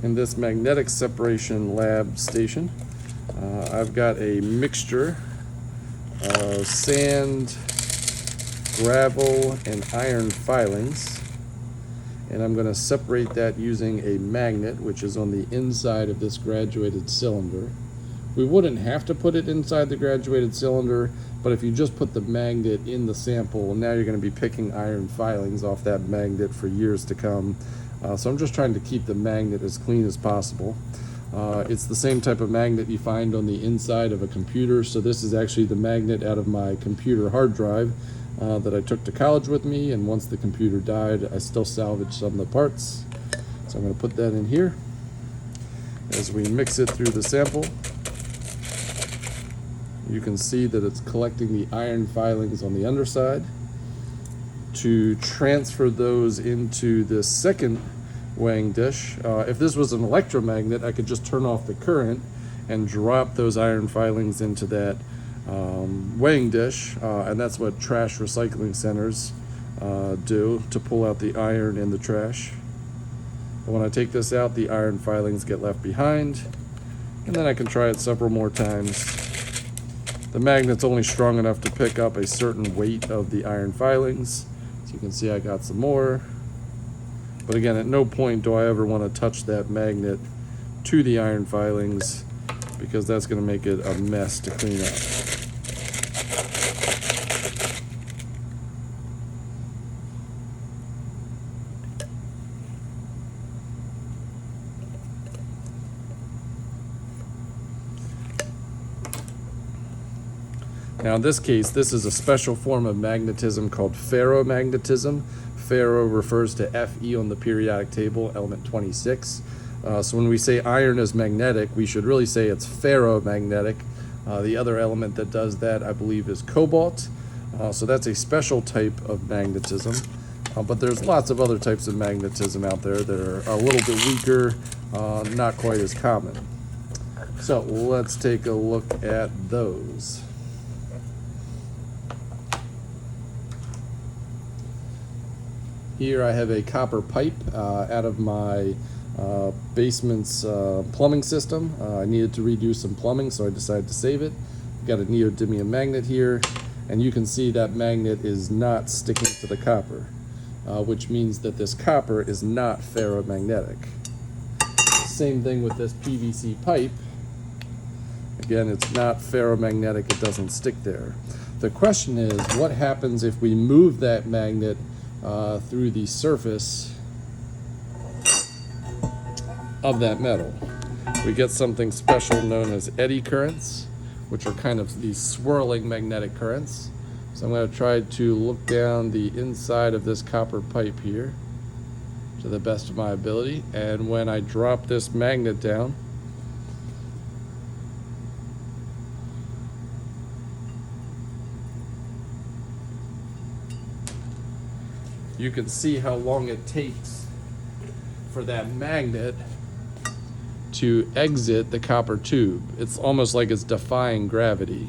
In this magnetic separation lab station, I've got a mixture of sand, gravel, and iron filings, and I'm going to separate that using a magnet, which is on the inside of this graduated cylinder. We wouldn't have to put it inside the graduated cylinder, but if you just put the magnet in the sample, now you're going to be picking iron filings off that magnet for years to come. So I'm just trying to keep the magnet as clean as possible. It's the same type of magnet you find on the inside of a computer. So this is actually the magnet out of my computer hard drive that I took to college with me, and once the computer died, I still salvaged some of the parts. So I'm going to put that in here. As we mix it through the sample, you can see that it's collecting the iron filings on the underside. To transfer those into this second weighing dish, if this was an electromagnet, I could just turn off the current and drop those iron filings into that weighing dish, and that's what trash recycling centers do to pull out the iron in the trash. But when I take this out, the iron filings get left behind, and then I can try it several more times. The magnet's only strong enough to pick up a certain weight of the iron filings. So you can see I got some more. But again, at no point do I ever want to touch that magnet to the iron filings, because that's going to make it a mess to clean up. Now in this case, this is a special form of magnetism called ferromagnetism. Ferro refers to Fe on the periodic table, element 26. So when we say iron is magnetic, we should really say it's ferromagnetic. The other element that does that, I believe, is cobalt. So that's a special type of magnetism. But there's lots of other types of magnetism out there that are a little bit weaker, not quite as common. So let's take a look at those. Here I have a copper pipe out of my basement's plumbing system. I needed to redo some plumbing, so I decided to save it. Got a neodymium magnet here, and you can see that magnet is not sticking to the copper, which means that this copper is not ferromagnetic. Same thing with this PVC pipe. Again, it's not ferromagnetic, it doesn't stick there. The question is, what happens if we move that magnet through the surface of that metal? We get something special known as eddy currents, which are kind of these swirling magnetic currents. So I'm going to try to look down the inside of this copper pipe here to the best of my ability, and when I drop this magnet down, you can see how long it takes for that magnet to exit the copper tube. It's almost like it's defying gravity.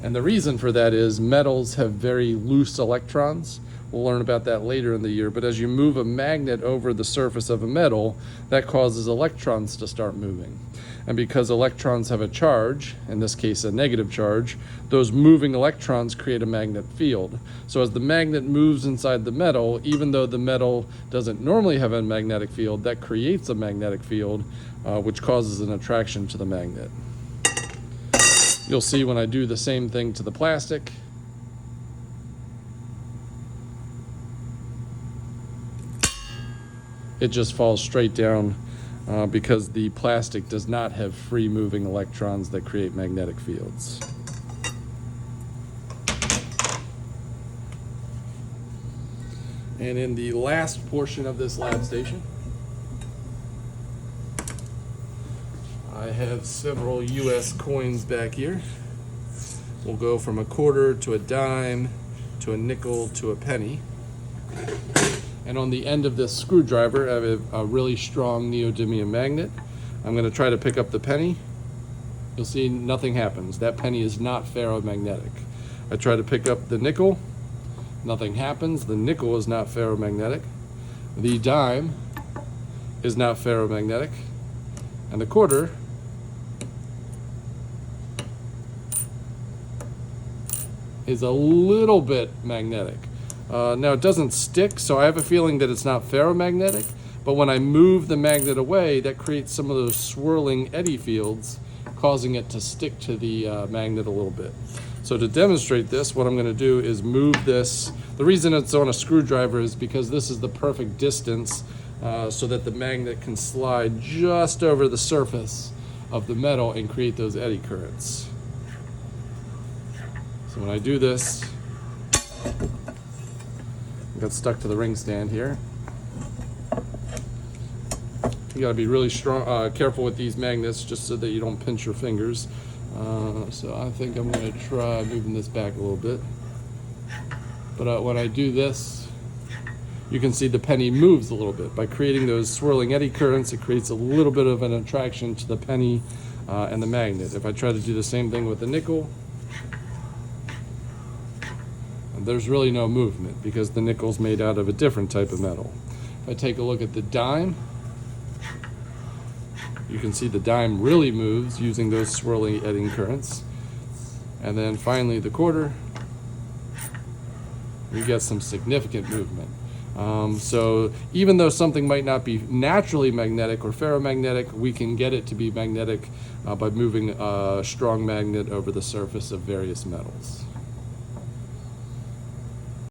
And the reason for that is metals have very loose electrons. We'll learn about that later in the year, but as you move a magnet over the surface of a metal, that causes electrons to start moving. And because electrons have a charge, in this case a negative charge, those moving electrons create a magnet field. So as the magnet moves inside the metal, even though the metal doesn't normally have a magnetic field, that creates a magnetic field, which causes an attraction to the magnet. You'll see when I do the same thing to the plastic, it just falls straight down because the plastic does not have free moving electrons that create magnetic fields. And in the last portion of this lab station, I have several US coins back here. We'll go from a quarter to a dime to a nickel to a penny. And on the end of this screwdriver, I have a really strong neodymium magnet. I'm going to try to pick up the penny. You'll see nothing happens. That penny is not ferromagnetic. I try to pick up the nickel. Nothing happens. The nickel is not ferromagnetic. The dime is not ferromagnetic. And the quarter is a little bit magnetic. Now it doesn't stick, so I have a feeling that it's not ferromagnetic, but when I move the magnet away, that creates some of those swirling eddy fields, causing it to stick to the magnet a little bit. So to demonstrate this, what I'm going to do is move this. The reason it's on a screwdriver is because this is the perfect distance so that the magnet can slide just over the surface of the metal and create those eddy currents. So when I do this, I got stuck to the ring stand here. You got to be really strong, careful with these magnets, just so that you don't pinch your fingers. So I think I'm going to try moving this back a little bit. But when I do this, you can see the penny moves a little bit. By creating those swirling eddy currents, it creates a little bit of an attraction to the penny and the magnet. If I try to do the same thing with the nickel, there's really no movement because the nickel's made out of a different type of metal. If I take a look at the dime, you can see the dime really moves using those swirling eddy currents. And then finally the quarter, we get some significant movement. So even though something might not be naturally magnetic or ferromagnetic, we can get it to be magnetic by moving a strong magnet over the surface of various metals.